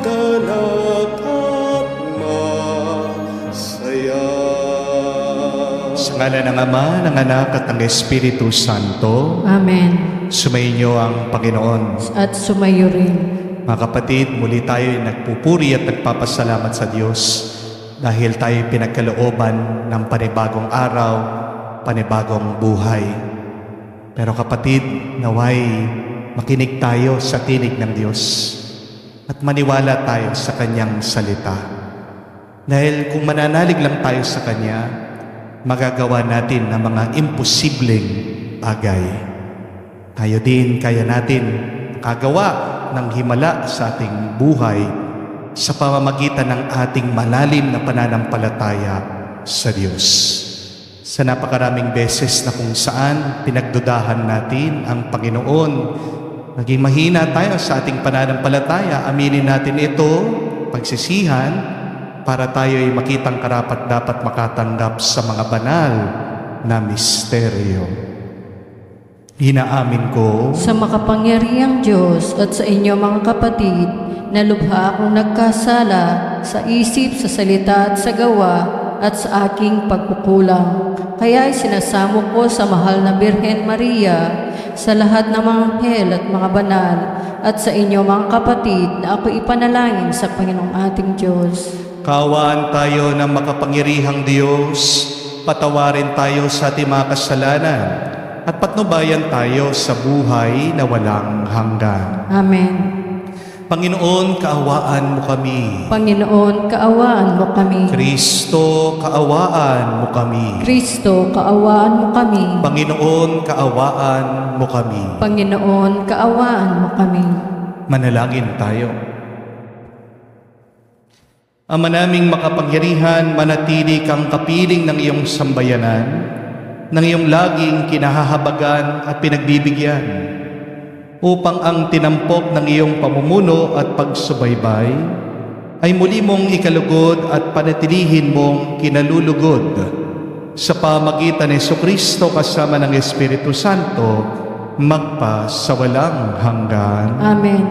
galak at masaya. Sa ngalan ng Ama, ng Anak at ng Espiritu Santo. Amen. Sumainyo ang Panginoon. At sumayo rin. Mga kapatid, muli tayo nagpupuri at nagpapasalamat sa Diyos dahil tayo pinagkalooban ng panibagong araw, panibagong buhay. Pero kapatid, naway makinig tayo sa tinig ng Diyos at maniwala tayo sa Kanyang salita. Dahil kung mananalig lang tayo sa Kanya, magagawa natin ang mga imposibleng bagay. Tayo din, kaya natin makagawa ng himala sa ating buhay sa pamamagitan ng ating malalim na pananampalataya sa Diyos. Sa napakaraming beses na kung saan pinagdudahan natin ang Panginoon, naging mahina tayo sa ating pananampalataya, aminin natin ito, pagsisihan, para tayo ay makitang karapat-dapat makatanggap sa mga banal na misteryo. Hinaamin ko Sa makapangyarihang Diyos at sa inyo mga kapatid, na lubha akong nagkasala sa isip, sa salita at sa gawa at sa aking pagkukulang. Kaya sinasamo ko sa mahal na Birhen Maria, sa lahat ng mga anghel at mga banal, at sa inyo mga kapatid na ako ipanalangin sa Panginoong ating Diyos. Kaawaan tayo ng makapangyarihang Diyos, patawarin tayo sa ating mga kasalanan, at patnubayan tayo sa buhay na walang hanggan. Amen. Panginoon, kaawaan mo kami. Panginoon, kaawaan mo kami. Kristo, kaawaan mo kami. Kristo, kaawaan mo kami. Panginoon, kaawaan mo kami. Panginoon, kaawaan mo kami. Manalangin tayo. Ama naming makapangyarihan, manatili kang kapiling ng iyong sambayanan, ng iyong laging kinahahabagan at pinagbibigyan, upang ang tinampok ng iyong pamumuno at pagsubaybay ay muli mong ikalugod at panatilihin mong kinalulugod sa pamagitan ni Jesucristo kasama ng Espiritu Santo, magpa sa walang hanggan. Amen.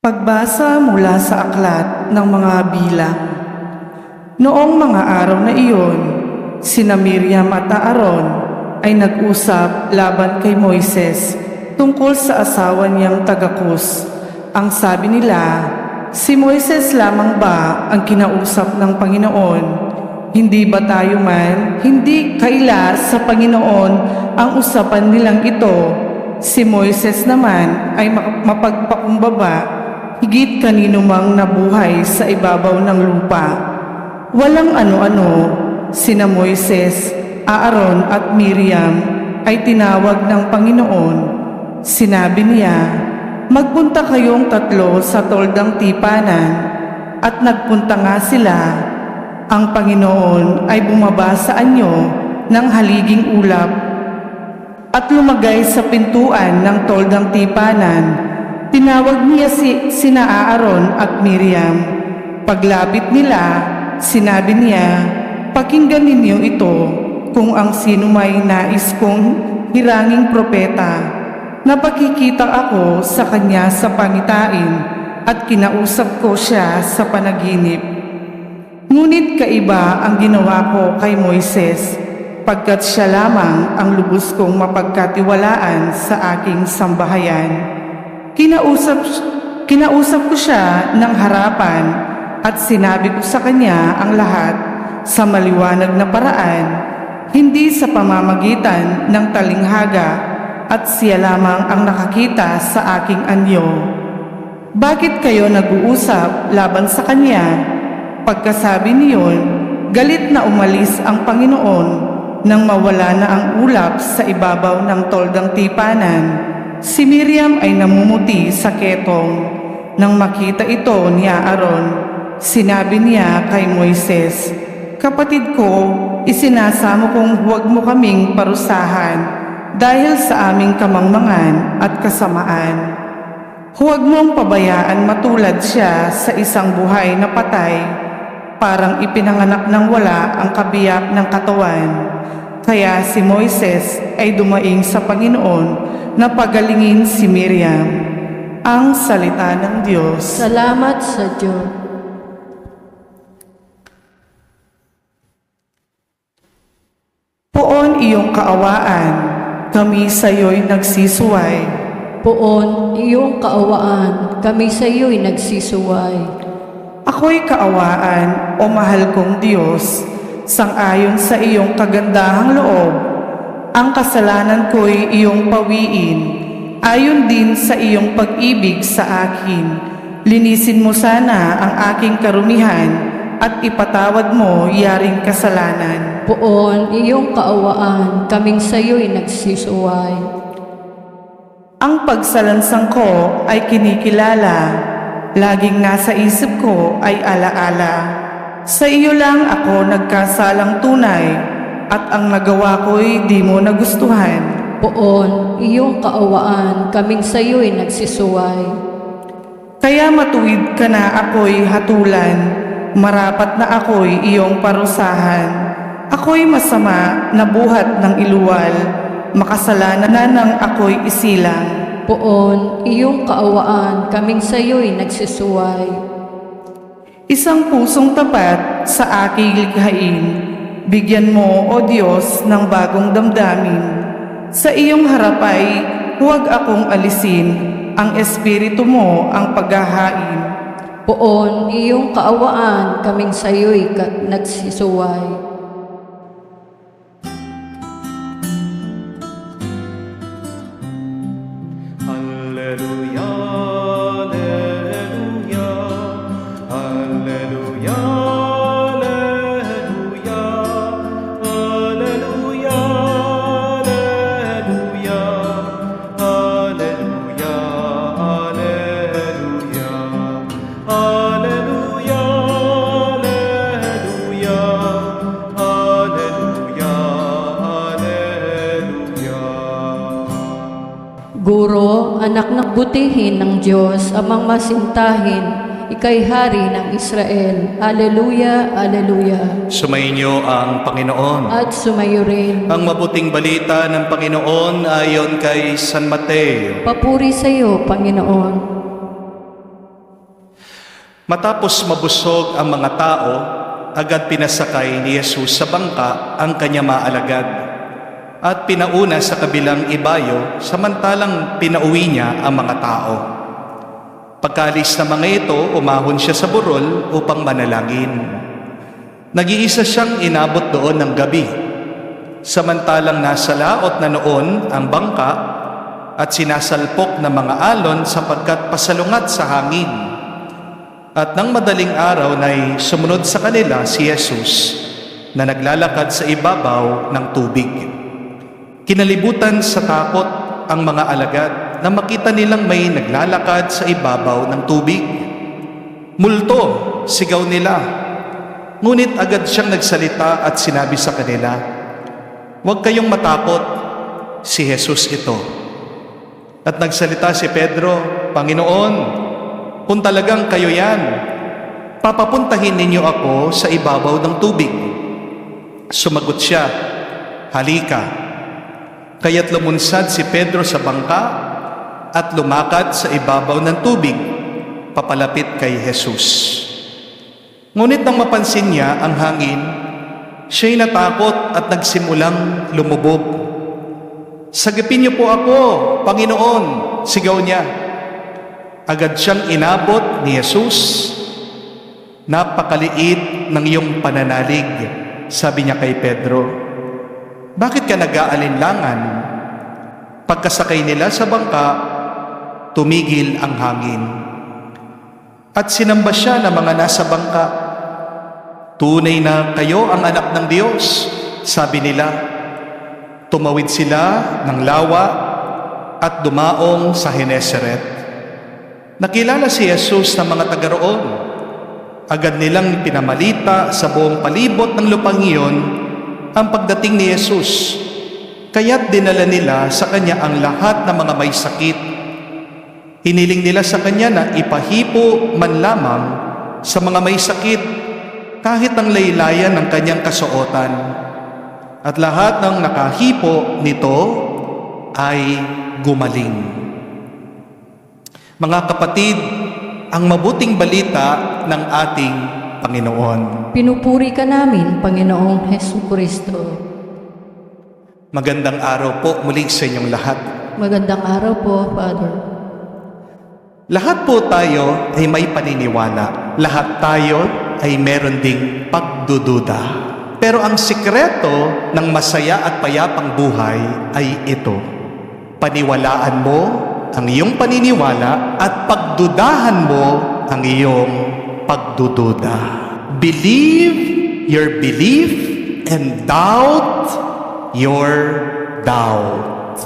Pagbasa mula sa aklat ng mga bilang. Noong mga araw na iyon, sina Miriam at Aaron ay nag-usap laban kay Moises tungkol sa asawa niyang taga-Kus. Ang sabi nila, si Moises lamang ba ang kinausap ng Panginoon? Hindi ba tayo man, hindi kaila sa Panginoon ang usapan nilang ito? Si Moises naman ay mapagpakumbaba higit kanino mang nabuhay sa ibabaw ng lupa. Walang ano-ano, sina Moises, Aaron at Miriam ay tinawag ng Panginoon. Sinabi niya, magpunta kayong tatlo sa toldang tipanan, at nagpunta nga sila. Ang Panginoon ay bumaba sa anyo ng haliging ulap at lumagay sa pintuan ng toldang tipanan. Tinawag niya sina Aaron at Miriam. Paglapit nila, sinabi niya, pakinggan ninyo ito kung ang sino may nais kong hiranging propeta. Napakikita ako sa kanya sa pangitain at kinausap ko siya sa panaginip. Ngunit kaiba ang ginawa ko kay Moises, pagkat siya lamang ang lubos kong mapagkatiwalaan sa aking sambahayan. Kinausap ko siya ng harapan at sinabi ko sa kanya ang lahat sa maliwanag na paraan, hindi sa pamamagitan ng talinghaga, at siya lamang ang nakakita sa aking anyo. Bakit kayo nag-uusap laban sa kanya? Pagkasabi niyon, galit na umalis ang Panginoon nang mawala na ang ulap sa ibabaw ng toldang tipanan. Si Miriam ay namumuti sa ketong. Nang makita ito ni Aaron, sinabi niya kay Moises, kapatid ko, isinasamo kong huwag mo kaming parusahan dahil sa aming kamangmangan at kasamaan. Huwag mong pabayaan matulad siya sa isang buhay na patay, parang ipinanganak ng wala ang kabiyak ng katawan. Kaya si Moises ay dumaing sa Panginoon na pagalingin si Miriam. Ang salita ng Diyos. Salamat sa Diyos. Poon iyong kaawaan, kami sa iyo'y nagsisuway. Poon iyong kaawaan, kami sa iyo'y nagsisuway. Ako'y kaawaan, o mahal kong Diyos, sang-ayon sa iyong kagandahang loob. Ang kasalanan ko'y iyong pawiin, ayon din sa iyong pag-ibig sa akin. Linisin mo sana ang aking karumihan at ipatawad mo yaring kasalanan. Poon iyong kaawaan, kaming sa iyo'y nagsisuway. Ang pagsalansang ko ay kinikilala, laging nasa isip ko ay alaala. Sa iyo lang ako nagkasalang tunay, at ang nagawa ko'y di mo nagustuhan. Poon iyong kaawaan, kaming sa iyo'y nagsisuway. Kaya matuwid ka na ako'y hatulan, marapat na ako'y iyong parusahan. Ako'y masama na buhat ng iluwal, makasalanan na ng ako'y isilang. Poon iyong kaawaan, kaming sa iyo'y nagsisuway. Isang pusong tapat sa aking likhain, bigyan mo, O Diyos, ng bagong damdamin. Sa iyong harap ay huwag akong alisin, ang espiritu mo ang paghahain. Poon iyong kaawaan, kaming sa iyo'y nagsisuway. Alleluia, alleluia, alleluia, alleluia, alleluia, alleluia, alleluia, alleluia, alleluia, alleluia, alleluia. Guro, anak ng butihin ng Diyos, amang masintahin, ika'y hari ng Israel. Alleluia, alleluia. Sumainyo ang Panginoon. At sumayo rin. Ang mabuting balita ng Panginoon ayon kay San Mateo. Papuri sa iyo, Panginoon. Matapos mabusog ang mga tao, agad pinasakay ni Jesus sa bangka ang kanya maalagad at pinauna sa kabilang ibayo samantalang pinauwi niya ang mga tao. Pagkalis ng mga ito, umahon siya sa burol upang manalangin. Nag-iisa siyang inabot doon ng gabi, samantalang nasa laot na noon ang bangka at sinasalpok ng mga alon sapagkat pasalungat sa hangin. At nang madaling araw na'y sumunod sa kanila si Jesus na naglalakad sa ibabaw ng tubig. Kinalibutan sa takot ang mga alagad na makita nilang may naglalakad sa ibabaw ng tubig. Multo, sigaw nila. Ngunit agad siyang nagsalita at sinabi sa kanila, "Huwag kayong matakot, si Jesus ito." At nagsalita si Pedro, "Panginoon, kung talagang kayo yan, papapuntahin ninyo ako sa ibabaw ng tubig." Sumagot siya, "Halika." Kaya't lumunsad si Pedro sa bangka at lumakad sa ibabaw ng tubig, papalapit kay Jesus. Ngunit nang mapansin niya ang hangin, siya'y natakot at nagsimulang lumubog. "Sagipin niyo po ako, Panginoon," sigaw niya. Agad siyang inabot ni Jesus. "Napakaliit ng iyong pananalig," sabi niya kay Pedro. "Bakit ka nag-aalinlangan?" Pagkasakay nila sa bangka, tumigil ang hangin. At sinamba siya ng mga nasa bangka. "Tunay na kayo ang anak ng Diyos," sabi nila. Tumawid sila ng lawa at dumaong sa Genesaret. Nakilala si Jesus ng mga taga roon. Agad nilang pinamalita sa buong palibot ng lupang iyon ang pagdating ni Jesus, kaya't dinala nila sa kanya ang lahat ng mga may sakit. Hiniling nila sa kanya na ipahipo man lamang sa mga may sakit kahit ang laylayan ng kanyang kasuotan. At lahat ng nakahipo nito ay gumaling. Mga kapatid, ang mabuting balita ng ating Panginoon. Pinupuri ka namin, Panginoong Hesukristo. Magandang araw po muli sa inyong lahat. Magandang araw po, Father. Lahat po tayo ay may paniniwala. Lahat tayo ay meron ding pagdududa. Pero ang sikreto ng masaya at payapang buhay ay ito. Paniwalaan mo ang iyong paniniwala at pagdudahan mo ang iyong pagdududa. Believe your belief and doubt your doubt.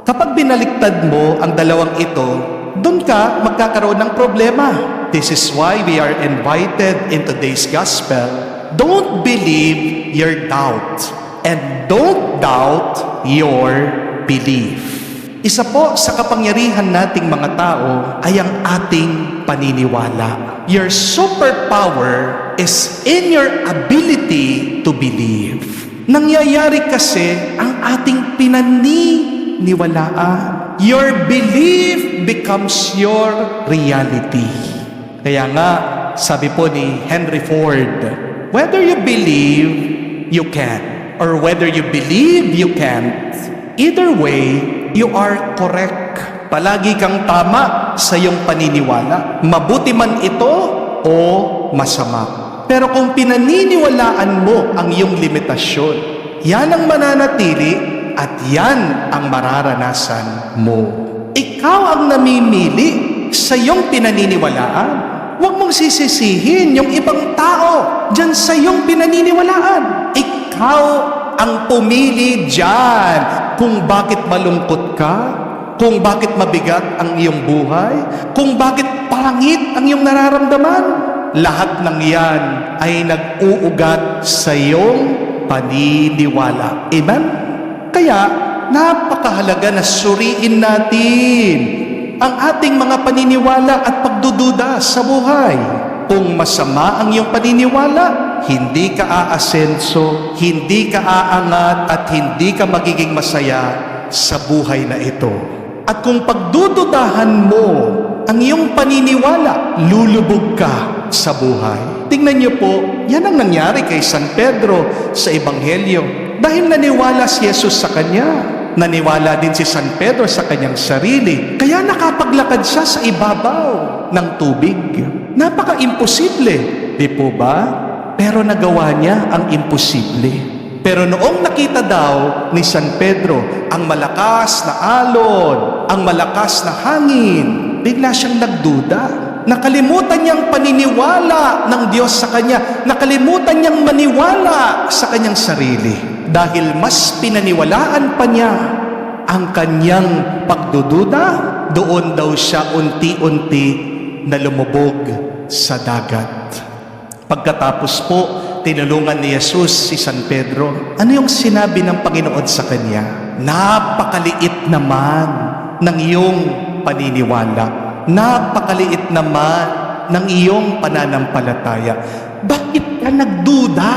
Kapag binaliktad mo ang dalawang ito, doon ka magkakaroon ng problema. This is why we are invited in today's gospel. Don't believe your doubt and don't doubt your belief. Isa po sa kapangyarihan nating mga tao ay ang ating paniniwala. Your superpower is in your ability to believe. Nangyayari kasi ang ating pinaniniwalaan. Your belief becomes your reality. Kaya nga, sabi po ni Henry Ford, whether you believe, you can. Or whether you believe, you can't. Either way, you are correct. Palagi kang tama sa iyong paniniwala. Mabuti man ito o masama. Pero kung pinaniniwalaan mo ang iyong limitasyon, yan ang mananatili at yan ang mararanasan mo. Ikaw ang namimili sa iyong pinaniniwalaan. Huwag mong sisisihin yung ibang tao dyan sa iyong pinaniniwalaan. Ikaw ang pumili dyan kung bakit malungkot ka, kung bakit mabigat ang iyong buhay, kung bakit pangit ang iyong nararamdaman. Lahat ng yan ay nag-uugat sa iyong paniniwala. Amen? Kaya, napakahalaga na suriin natin ang ating mga paniniwala at pagdududa sa buhay. Kung masama ang iyong paniniwala, hindi ka aasenso, hindi ka aangat, at hindi ka magiging masaya sa buhay na ito. At kung pagdududahan mo ang iyong paniniwala, lulubog ka sa buhay. Tingnan niyo po, yan ang nangyari kay San Pedro sa Ebanghelyo. Dahil naniwala si Jesus sa kanya, naniwala din si San Pedro sa kanyang sarili. Kaya nakapaglakad siya sa ibabaw ng tubig. Napaka-imposible, di po ba? Pero nagawa niya ang imposible. Pero noong nakita daw ni San Pedro ang malakas na alon, ang malakas na hangin, bigla siyang nagduda. Nakalimutan niyang paniniwala ng Diyos sa kanya. Nakalimutan niyang maniwala sa kanyang sarili. Dahil mas pinaniwalaan pa niya ang kanyang pagdududa, doon daw siya unti-unti na lumubog sa dagat. Pagkatapos po, tinulungan ni Jesus si San Pedro. Ano yung sinabi ng Panginoon sa kanya? Napakaliit naman ng iyong paniniwala. Napakaliit naman ng iyong pananampalataya. Bakit ka nagduda?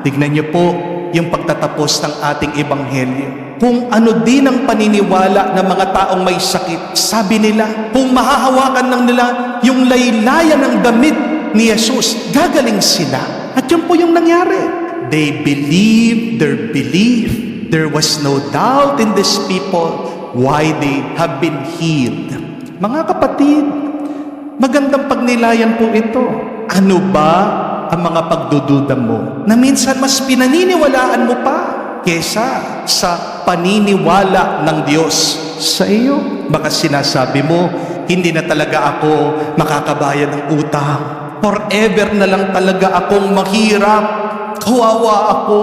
Tignan niyo po yung pagtatapos ng ating ebanghelyo. Kung ano din ang paniniwala ng mga taong may sakit, sabi nila, kung mahahawakan lang nila yung laylayan ng damit ni Jesus, gagaling sila. At yun po yung nangyari. They believed their belief. There was no doubt in these people why they have been healed. Mga kapatid, magandang pagnilayan po ito. Ano ba ang mga pagdududa mo na minsan mas pinaniniwalaan mo pa kesa sa paniniwala ng Diyos sa iyo? Baka sinasabi mo, hindi na talaga ako makakabayad ng utang. Forever na lang talaga akong mahirap. Kawawa ako.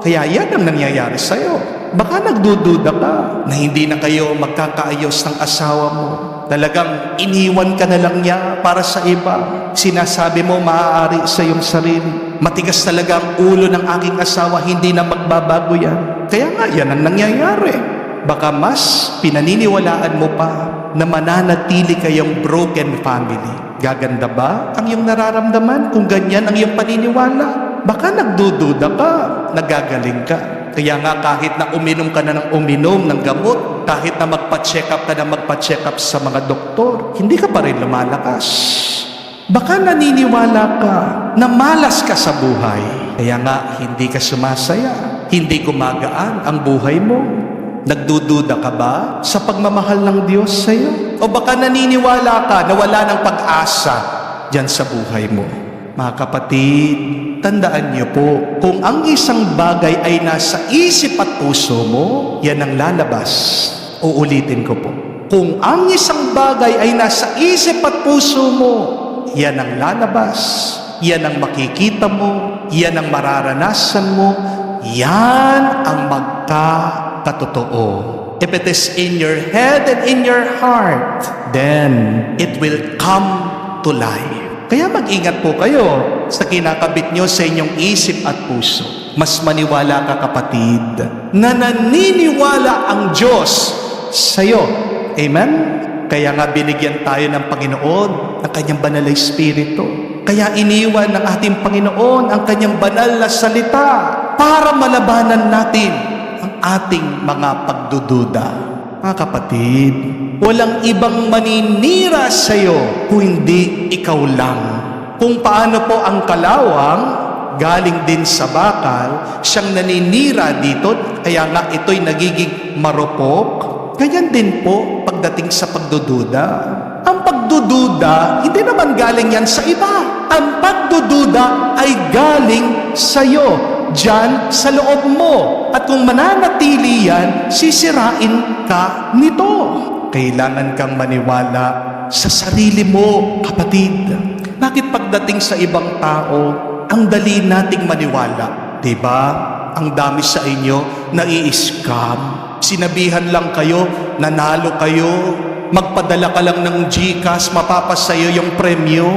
Kaya yan ang nangyayari sa iyo. Baka nagdududa ka na hindi na kayo magkakaayos ng asawa mo. Talagang iniwan ka na lang niya para sa iba. Sinasabi mo maaari sa iyong sarili. Matigas talaga ang ulo ng aking asawa, hindi na magbabago yan. Kaya nga yan ang nangyayari. Baka mas pinaniniwalaan mo pa na mananatili kayong broken family. Gaganda ba ang iyong nararamdaman kung ganyan ang iyong paniniwala? Baka nagdududa ka, nagagaling ka. Kaya nga kahit na uminom ka na ng uminom ng gamot, kahit na magpa-check up ka na magpa-check up sa mga doktor, hindi ka pa rin lumalakas. Baka naniniwala ka na malas ka sa buhay. Kaya nga hindi ka sumasaya, hindi gumagaan ang buhay mo. Nagdududa ka ba sa pagmamahal ng Diyos sa iyo? O baka naniniwala ka na wala ng pag-asa dyan sa buhay mo? Mga kapatid, tandaan niyo po, kung ang isang bagay ay nasa isip at puso mo, yan ang lalabas. Uulitin ko po. Kung ang isang bagay ay nasa isip at puso mo, yan ang lalabas. Yan ang makikita mo. Yan ang mararanasan mo. Yan ang magkakatotoo. If it is in your head and in your heart, then it will come to life. Kaya mag-ingat po kayo sa kinakabit nyo sa inyong isip at puso. Mas maniwala ka, kapatid, na naniniwala ang Diyos sa iyo. Amen? Kaya nga binigyan tayo ng Panginoon ng Kanyang banal na Espiritu. Kaya iniwan ng ating Panginoon ang Kanyang banal na salita para malabanan natin ang ating mga pagdududa. Mga kapatid, walang ibang maninira sa iyo kung hindi ikaw lang. Kung paano po ang kalawang galing din sa bakal, siyang naninira dito, kaya nga ito'y nagiging marupok. Ganyan din po pagdating sa pagdududa. Ang pagdududa, hindi naman galing yan sa iba. Ang pagdududa ay galing sa iyo. Diyan sa loob mo. At kung mananatili yan, sisirain ka nito. Kailangan kang maniwala sa sarili mo, kapatid. Bakit pagdating sa ibang tao, ang dali nating maniwala? Diba? Ang dami sa inyo na i-scam. Sinabihan lang kayo, nanalo kayo, magpadala ka lang ng GCash, mapapasayo yung premyo.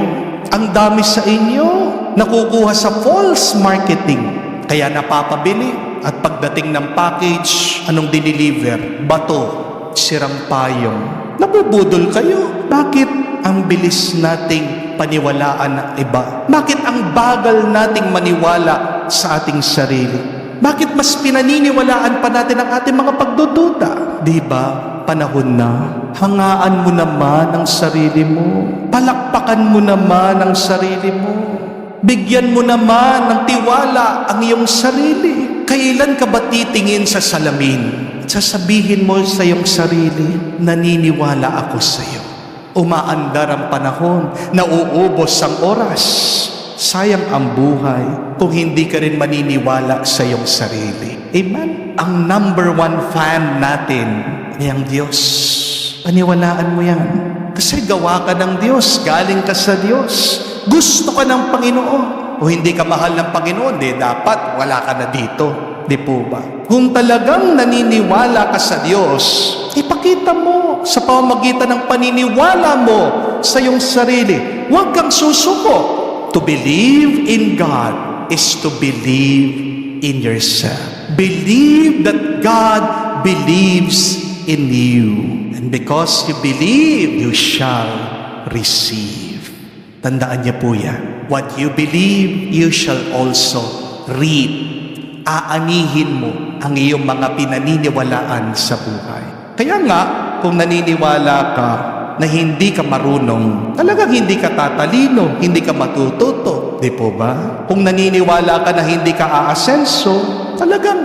Ang dami sa inyo nakukuha sa false marketing. Kaya napapabili at pagdating ng package, anong diniliver? Bato, sirang payong. Nabubudol kayo. Bakit ang bilis nating paniwalaan ng iba? Bakit ang bagal nating maniwala sa ating sarili? Bakit mas pinaniniwalaan pa natin ang ating mga pagdududa? Di ba? Panahon na. Hangaan mo naman ang sarili mo. Palakpakan mo naman ang sarili mo. Bigyan mo naman ng tiwala ang iyong sarili. Kailan ka ba titingin sa salamin at sasabihin mo sa iyong sarili, naniniwala ako sa iyo. Umaandar ang panahon, nauubos ang oras. Sayang ang buhay kung hindi ka rin maniniwala sa iyong sarili. Amen? Ang number one fan natin ay ang Diyos. Paniwalaan mo yan. Kasi gawa ka ng Diyos, galing ka sa Diyos. Gusto ka ng Panginoon. O hindi ka mahal ng Panginoon, dapat wala ka na dito. Di po ba? Kung talagang naniniwala ka sa Diyos, ipakita mo sa pamamagitan ng paniniwala mo sa iyong sarili. Huwag kang susuko. To believe in God is to believe in yourself. Believe that God believes in you. And because you believe, you shall receive. Tandaan niyo po yan. What you believe, you shall also reap. Aanihin mo ang iyong mga pinaniniwalaan sa buhay. Kaya nga, kung naniniwala ka na hindi ka marunong, talagang hindi ka tatalino, hindi ka matututo. Di po ba? Kung naniniwala ka na hindi ka aasenso, talagang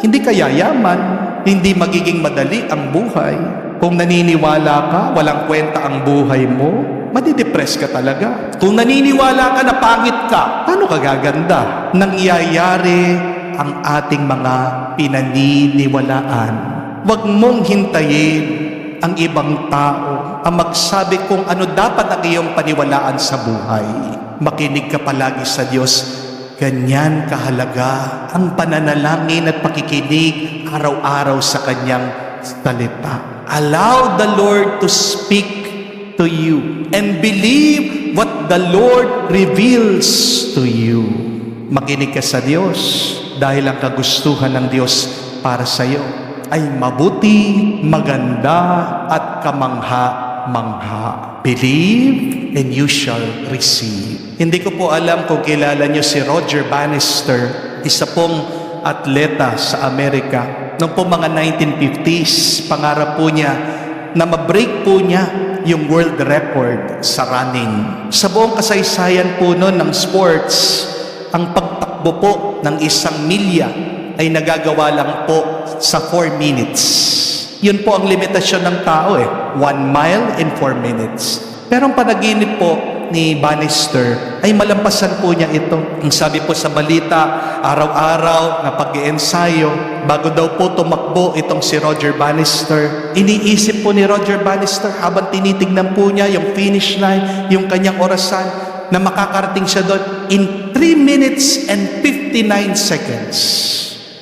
hindi ka yayaman, hindi magiging madali ang buhay. Kung naniniwala ka, walang kwenta ang buhay mo, madidepress ka talaga. Kung naniniwala ka na pangit ka, paano ka gaganda? Nangyayari ang ating mga pinaniniwalaan. Huwag mong hintayin ang ibang tao ang magsabi kung ano dapat ang iyong paniwalaan sa buhay. Makinig ka palagi sa Diyos. Ganyan kahalaga ang pananalangin at pakikinig araw-araw sa Kanyang salita. Allow the Lord to speak to you and believe what the Lord reveals to you. Makinig ka sa Diyos dahil ang kagustuhan ng Diyos para sa iyo ay mabuti, maganda at kamangha-mangha. Believe and you shall receive. Hindi ko po alam kung kilala niyo si Roger Bannister, isa pong atleta sa Amerika. Noong po mga 1950s, pangarap po niya na ma-break po niya yung world record sa running. Sa buong kasaysayan po noon ng sports, ang pagtakbo po ng 1 milya ay nagagawa lang po sa 4 minutes. Yun po ang limitasyon ng tao 1 mile in 4 minutes. Pero ang panaginip po ni Bannister ay malampasan po niya ito. Ang sabi po sa balita, araw-araw na pag-iensayo, bago daw po tumakbo itong si Roger Bannister, iniisip po ni Roger Bannister habang tinitignan po niya yung finish line, yung kanyang orasan, na makakarating siya doon in 3 minutes and 59 seconds.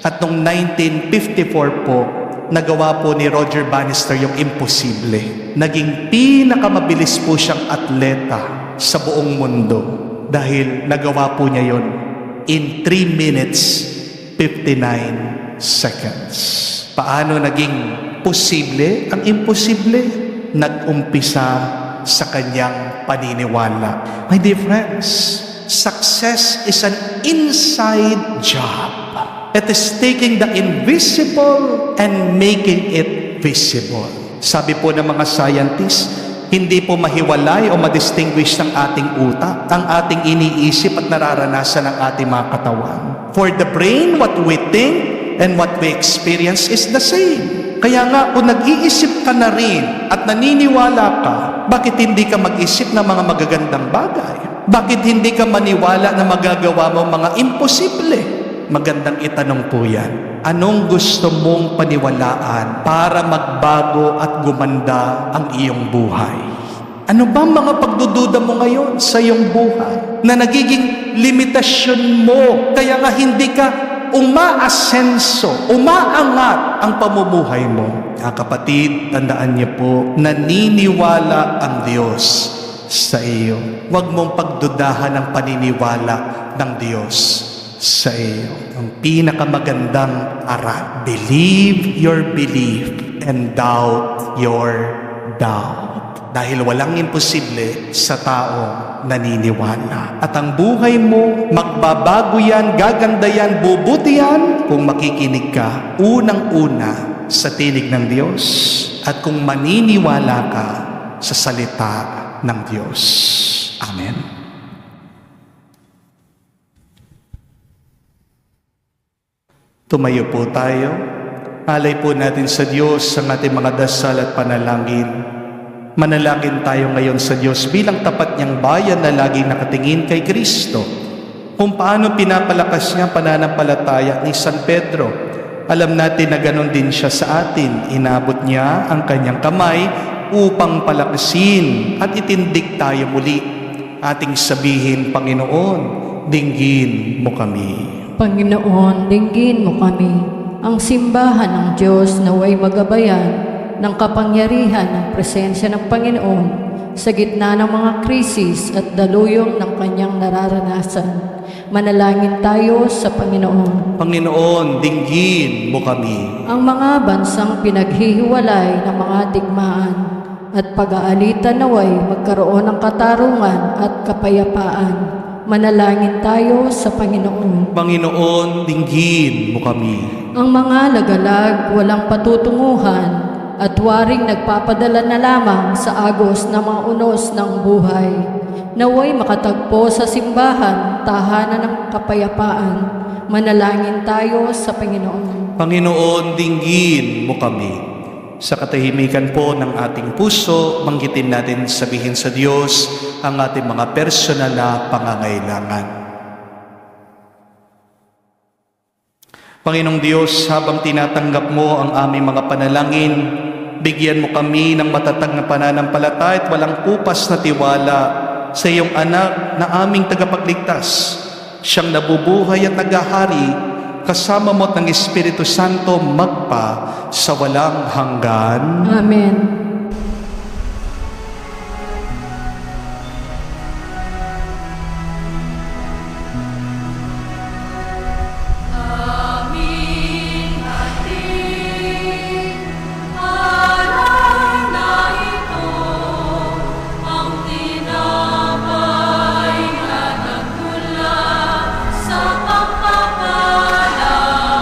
At noong 1954 po, nagawa po ni Roger Bannister yung imposible. Naging pinakamabilis po siyang atleta sa buong mundo dahil nagawa po niya yon in 3 minutes 59 seconds. Paano naging posible? Ang imposible, nag-umpisa sa kanyang paniniwala. My dear friends, success is an inside job. It is taking the invisible and making it visible. Sabi po ng mga scientists, hindi po mahiwalay o madistinguish ng ating utak ang ating iniisip at nararanasan ng ating mga katawan. For the brain, what we think and what we experience is the same. Kaya nga, kung nag-iisip ka na rin at naniniwala ka, bakit hindi ka mag-isip ng mga magagandang bagay? Bakit hindi ka maniwala na magagawa mo mga imposible? Magandang itanong po yan. Anong gusto mong paniwalaan para magbago at gumanda ang iyong buhay? Ano ba mga pagdududa mo ngayon sa iyong buhay na nagiging limitasyon mo? Kaya nga hindi ka umaasenso, umaangat ang pamumuhay mo. Kapatid, tandaan niyo po, naniniwala ang Diyos sa iyo. Huwag mong pagdudahan ang paniniwala ng Diyos sa iyo. Ang pinakamagandang aral. Believe your belief and doubt your doubt. Dahil walang imposible sa taong naniniwala. At ang buhay mo, magbabago yan, gaganda yan, bubuti yan kung makikinig ka unang-una sa tinig ng Diyos at kung maniniwala ka sa salita ng Diyos. Amen. Tumayo po tayo. Alay po natin sa Diyos ang ating mga dasal at panalangin. Manalangin tayo ngayon sa Diyos bilang tapat niyang bayan na laging nakatingin kay Kristo. Kung paano pinapalakas niya pananampalataya ni San Pedro. Alam natin na ganon din siya sa atin. Inabot niya ang kanyang kamay upang palakasin at itindig tayo muli. Ating sabihin, Panginoon, dinggin mo kami. Panginoon, dinggin mo kami. Ang simbahan ng Diyos naway magabayan ng kapangyarihan ng presensya ng Panginoon sa gitna ng mga krisis at daluyong ng kanyang nararanasan. Manalangin tayo sa Panginoon. Panginoon, dinggin mo kami. Ang mga bansang pinaghihiwalay ng mga digmaan at pag-aalitan naway magkaroon ng katarungan at kapayapaan. Manalangin tayo sa Panginoon. Panginoon, dinggin mo kami. Ang mga lagalag walang patutunguhan at waring nagpapadala na lamang sa agos ng mga unos ng buhay. Naway makatagpo sa simbahan, tahanan ng kapayapaan. Manalangin tayo sa Panginoon. Panginoon, dinggin mo kami. Sa katahimikan po ng ating puso, banggitin natin, sabihin sa Diyos ang ating mga personal na pangangailangan. Panginoong Diyos, habang tinatanggap mo ang aming mga panalangin, bigyan mo kami ng matatag na pananampalataya at walang kupas na tiwala sa iyong anak na aming tagapagligtas. Siyang nabubuhay at naghahari kasama mo at ng Espiritu Santo magpa sa walang hanggan. Amen. Sa pagpapala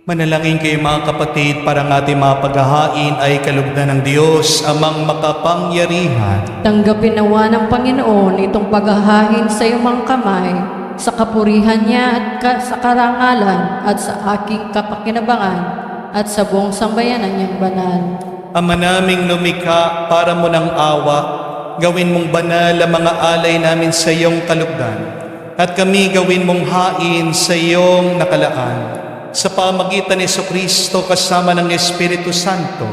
Manalangin kayo mga kapatid para ng ating mga paghahain ay kalugdan ng Diyos, amang makapangyarihan. Tanggapin nawa ng Panginoon itong paghahain sa iyong mga kamay, sa kapurihan niya at sa karangalan at sa aking kapakinabangan at sa buong sambayanan niyang banal. Ama naming lumikha, para mo ng awa, gawin mong banal ang mga alay namin sa iyong kalugdan, at kami gawin mong hain sa iyong nakalaan. Sa pamagitan ni Jesucristo kasama ng Espiritu Santo,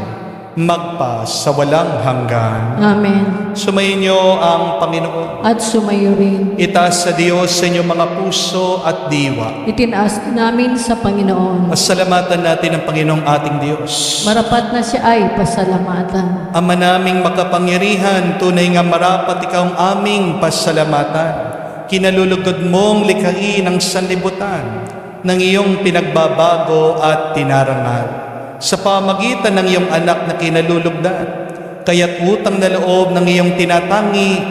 magpa sa walang hanggan. Amen. Sumayin niyo ang Panginoon. At sumayo rin. Itaas sa Diyos sa inyong mga puso at diwa. Itinaas namin sa Panginoon. Pasalamatan natin ang Panginoong ating Diyos. Marapat na siya ay pasalamatan. Ama naming makapangyarihan, tunay nga marapat ikaw ang aming pasalamatan. Kinalulugod mong likhain ang sanlibutan ng iyong pinagbabago at tinarangal sa pamagitan ng iyong anak na kinalulugdan, kaya't utang na loob ng iyong tinatangi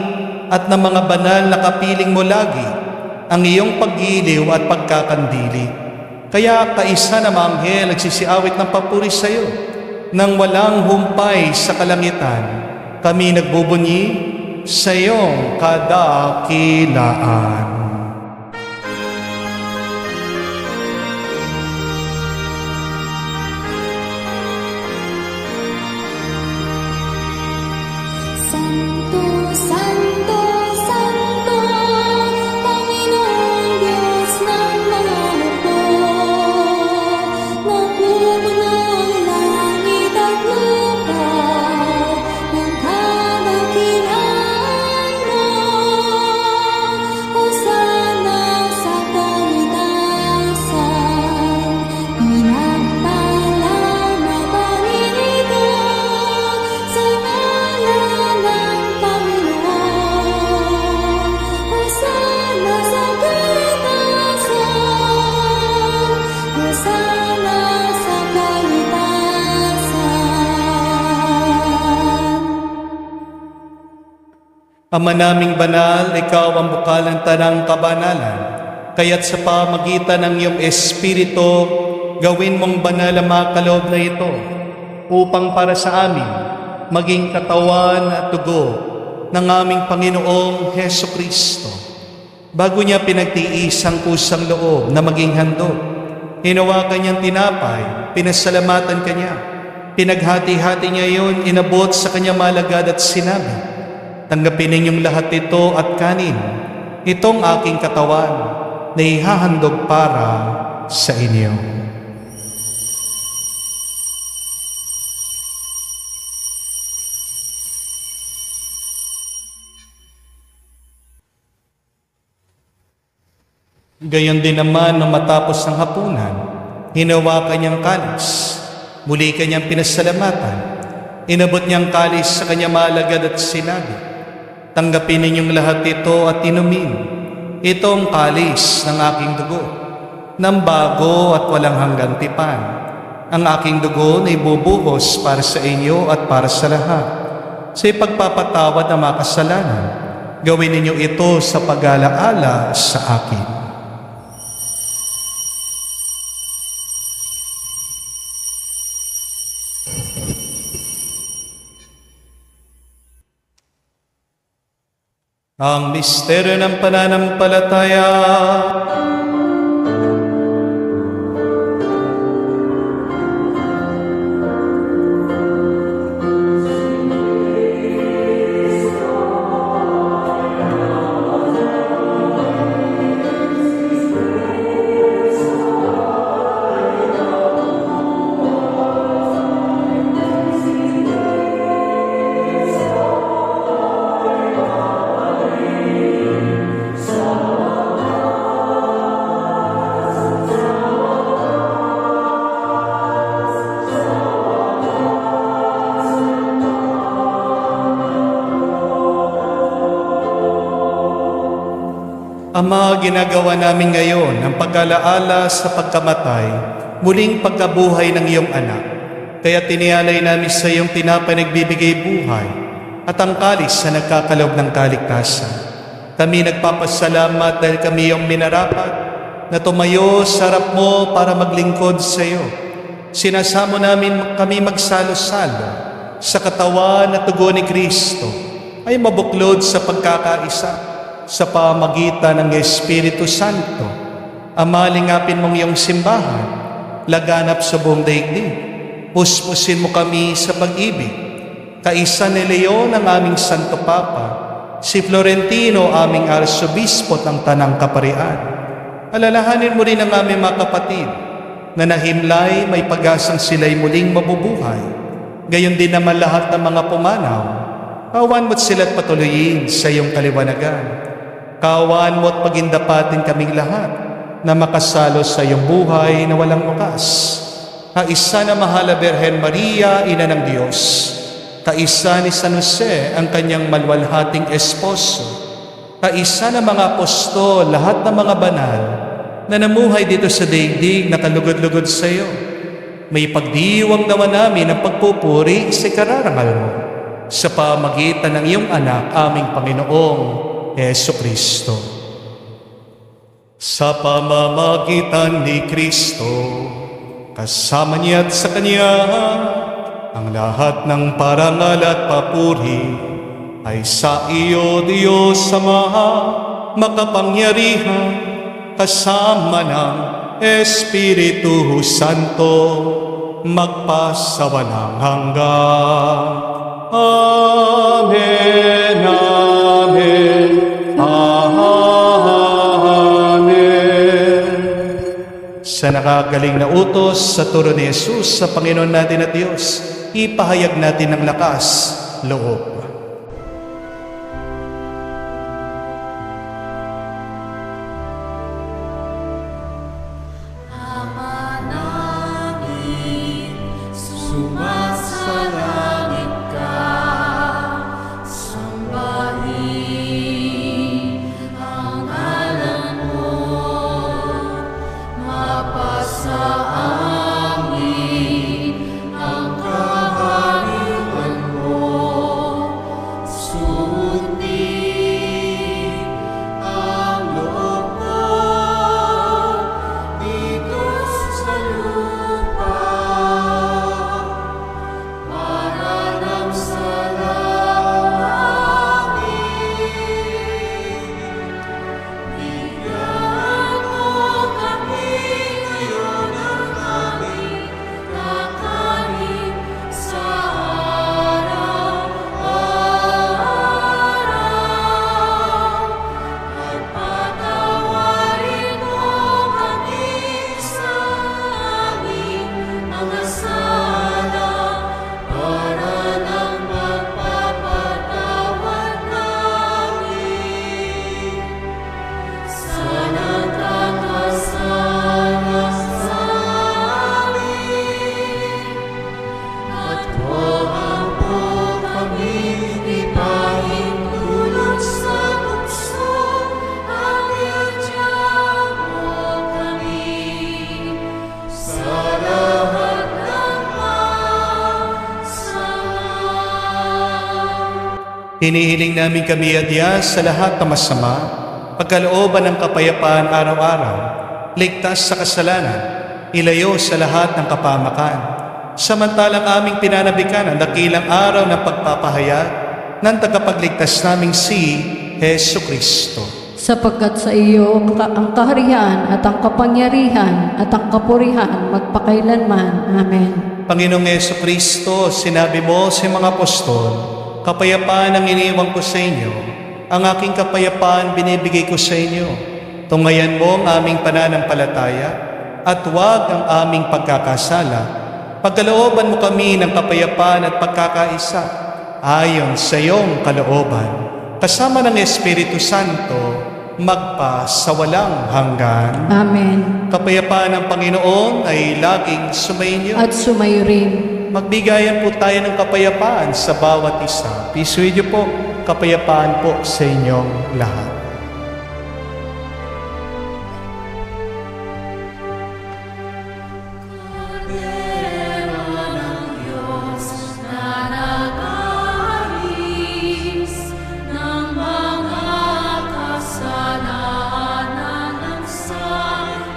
at ng mga banal na kapiling mo lagi ang iyong paggiliw at pagkakandili. Kaya kaisa na mga anghel nagsisiawit ng papuri sa iyo, nang walang humpay sa kalangitan, kami nagbubunyi sa iyong kadakilaan. Santo, Santo, Santo, Panginoong Diyos ng mga hukbo. Napupuno ang langit at lupa ng kadakilaan mo. Hosana sa kalitasan, pinagpala na Panginoon sa ngalan ng Panginoon. Hosana sa kalitasan, Hosana sa kalitasan. Ama naming banal, ikaw ang bukal ng tanang kabanalan. Kaya't sa pamagitan ng iyong Espiritu, gawin mong banal ang mga kaloob na ito, upang para sa amin, maging katawan at dugo ng aming Panginoong Heso Kristo. Bago niya pinagtiis ang kusang loob na maging handog, hinawakan niyang tinapay, pinasalamatan kanya, pinaghati-hati niya iyon, inabot sa kanyang malagad at sinabi, tanggapin ninyong lahat ito at kanin. Itong aking katawan na ihahandog para sa inyo. Gayon din naman nung matapos ng hapunan, hinawakan niyang kalis, muli kanyang pinasalamatan, inabot niyang kalis sa kanyang malagad at sinabi, tanggapin ninyong lahat ito at inumin. Ito ang kalis ng aking dugo, ng bago at walang hanggang tipan. Ang aking dugo na ibubuhos para sa inyo at para sa lahat. Sa ipagpapatawad ng mga kasalanan, gawin ninyo ito sa pag-alaala sa akin. Ang misteryo ng pananampalataya. Ama, ginagawa namin ngayon ang pag-alaala sa pagkamatay, muling pagkabuhay ng iyong anak. Kaya tinialay namin sa iyong tinapay nagbibigay buhay at ang kalis na nagkakaloob ng kaligtasan. Kami nagpapasalamat dahil kami iyong minarapat na tumayo sa harap mo para maglingkod sa iyo. Sinasamo namin kami magsalo-salo sa katawan at dugo ni Kristo ay mabuklod sa pagkakaisa sa pamagitan ng Espiritu Santo. Amalingapin mong iyong simbahan, laganap sa buong daigdig. Puspusin mo kami sa pag-ibig. Kaisa ni Leon ang aming Santo Papa, si Florentino aming Arsobispo ng Tanang Kaparian. Alalahanin mo rin ang aming mga kapatid na nahimlay may pag-asang sila'y muling mabubuhay. Gayon din naman lahat ng mga pumanaw. Kawan mo't sila't patuloyin sa iyong kaliwanagan. Kawan mo't pagindapatin kaming lahat na makasalo sa iyong buhay na walang wakas. Kaisa na mahal na Birhen Maria, Ina ng Diyos. Kaisa ni San Jose, ang kanyang malwalhating esposo. Kaisa na mga apostol, lahat ng mga banal na namuhay dito sa daigdig na kalugod-lugod sa iyo. May pagdiwang naman namin ang pagpupuri sa kararangal mo sa pamagitan ng iyong anak, aming Panginoong Jesucristo. Sa pamamagitan ni Kristo, kasama niya at sa Kanya, ang lahat ng parangal at papuri ay sa iyo, Diyos Ama, makapangyarihan, kasama ng Espiritu Santo, magpasawalang hanggan. Amen, Amen, Amen. Sa nakagaling na utos sa turo ni Jesus sa Panginoon natin at Diyos, ipahayag natin ng lakas, loob. Ama namin, sumasalangit ka, sambahin ang ngalan mo, mapasa amin ang kaharian mo, sundin ang loob mo dito sa lupa, para lang sa langit. Bigyan mo kami ngayon ng aming kakanin sa araw-araw, at patawarin mo kami sa aming mga sala, para ng magpapatawad namin sa nagkakasala sa amin. At huwag mo kami ipahintulot sa bukso, at iadya mo kami sa lahat ng masama. Hinihiling namin kami adya sa lahat ng masama, pagkalooban ng kapayapaan araw-araw, ligtas sa kasalanan, ilayo sa lahat ng kapamakan. Samantalang aming pinanabikan ang dakilang araw ng pagpapahayag ng tagapagligtas naming si Jesucristo. Sapagkat sa iyo ang kaharian at ang kapangyarihan at ang kapurihan magpakailanman. Amen. Panginoong Jesucristo, sinabi mo sa mga apostol, kapayapaan ang iniwan ko sa inyo, ang aking kapayapaan binibigay ko sa inyo. Tungayan mo ang aming pananampalataya at huwag ang aming pagkakasala. Pagkalooban mo kami ng kapayapaan at pagkakaisa ayon sa iyong kalooban, kasama ng Espiritu Santo, magpa sa walang hanggan. Amen. Kapayapaan ng Panginoon ay laging sumainyo. At sumayo rin. Magbigayan po tayo ng kapayapaan sa bawat isa. Peace with you po. Kapayapaan po sa inyong lahat. Kordero ng Diyos na nag-aalis ng mga kasalanan ng sanlibutan,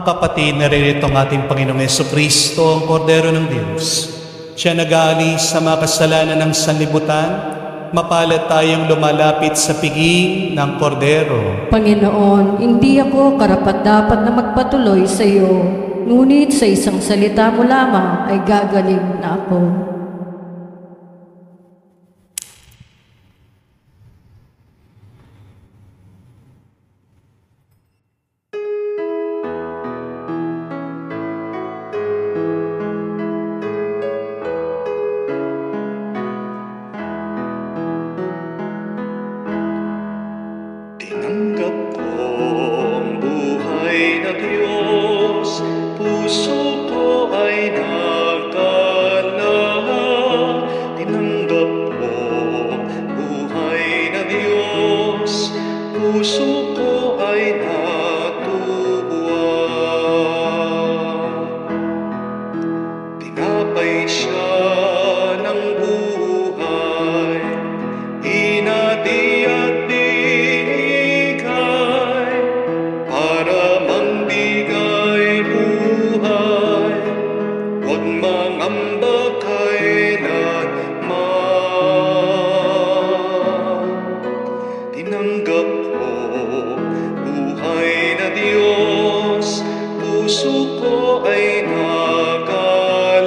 Mga kapatid, naririto ang ating Panginoong Jesucristo, ang Kordero ng Diyos. Siya nag-aalis sa mga kasalanan ng sanlibutan. Mapalad tayong lumalapit sa piging ng Kordero. Panginoon, hindi ako karapat-dapat na magpatuloy sa iyo, ngunit sa isang salita mo lamang ay gagaling na ako. Tinanggap ko ang buhay na Diyos, puso ko ay nagkalahad. Tinanggap ko ang buhay na Diyos, puso ko ay natubuan. Tinapay siya ng buhay, hinati at binigay para mangbigay buhay. Huwag mangamba kailanman. Tinanggap ko buhay na Diyos, puso ko ay nagalak.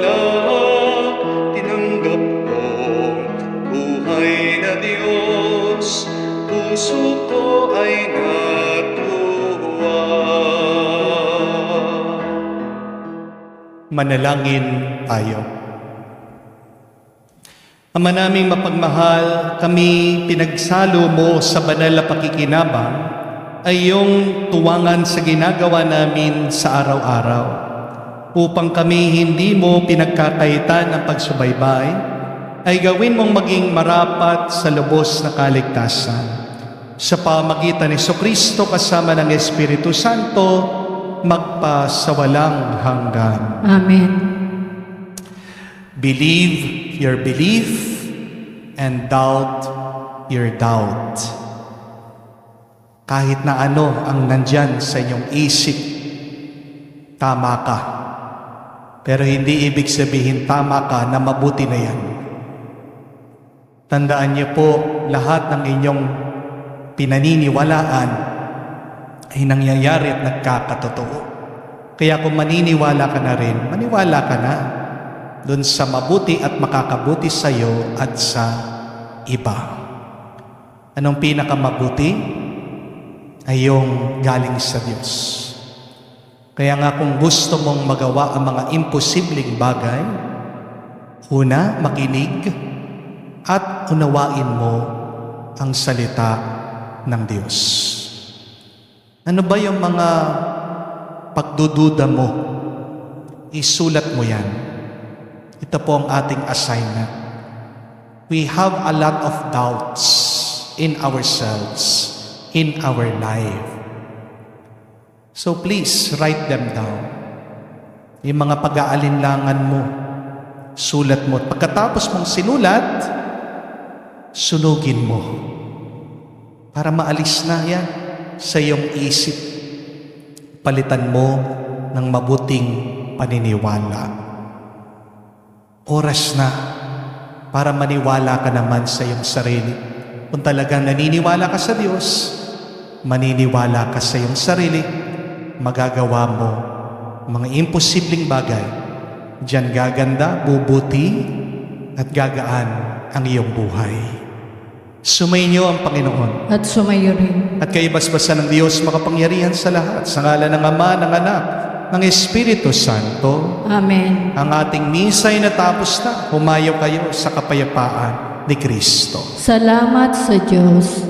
Tinanggap ko buhay na Diyos, puso ko ay natuwa. Manalangin tayo. Ama naming mapagmahal, kami pinagsalo mo sa banal na pakikinabang ay iyong tuwangan sa ginagawa namin sa araw-araw upang kami hindi mo pinagkakaitan ng pagsubaybay ay gawin mong maging marapat sa lubos na kaligtasan. Sa pamagitan ni Jesucristo kasama ng Espiritu Santo, magpasawalang hanggan. Amen. Believe your belief and doubt your doubt. Kahit na ano ang nandyan sa inyong isip, tama ka. Pero hindi ibig sabihin tama ka na mabuti na yan. Tandaan niyo po, lahat ng inyong pinaniniwalaan ay nangyayari at nagkakatotoo. Kaya kung maniniwala ka na rin, maniwala ka na doon sa mabuti at makakabuti sa iyo at sa iba. Anong pinakamabuti? Ay yung galing sa Diyos. Kaya nga kung gusto mong magawa ang mga imposibleng bagay, una, makinig at unawain mo ang salita ng Diyos. Ano ba yung mga pagdududa mo? Isulat mo yan. Ito po ang ating assignment. We have a lot of doubts in ourselves, in our life. So please, write them down. Yung mga pag-aalinlangan mo, sulat mo. At pagkatapos mong sinulat, sunugin mo. Para maalis na yan sa iyong isip. Palitan mo ng mabuting paniniwala. Oras na para maniwala ka naman sa iyong sarili. Kung talagang naniniwala ka sa Diyos, maniniwala ka sa iyong sarili, magagawa mo mga imposibleng bagay. Diyan gaganda, bubuti, at gagaan ang iyong buhay. Sumainyo ang Panginoon. At sumayo rin. At kayo basbasan ng Diyos makapangyarihan sa lahat, sa ngalan ng Ama, ng Anak, ng Espiritu Santo. Amen. Ang ating misa ay natapos na. Humayo kayo sa kapayapaan ni Kristo. Salamat sa Diyos.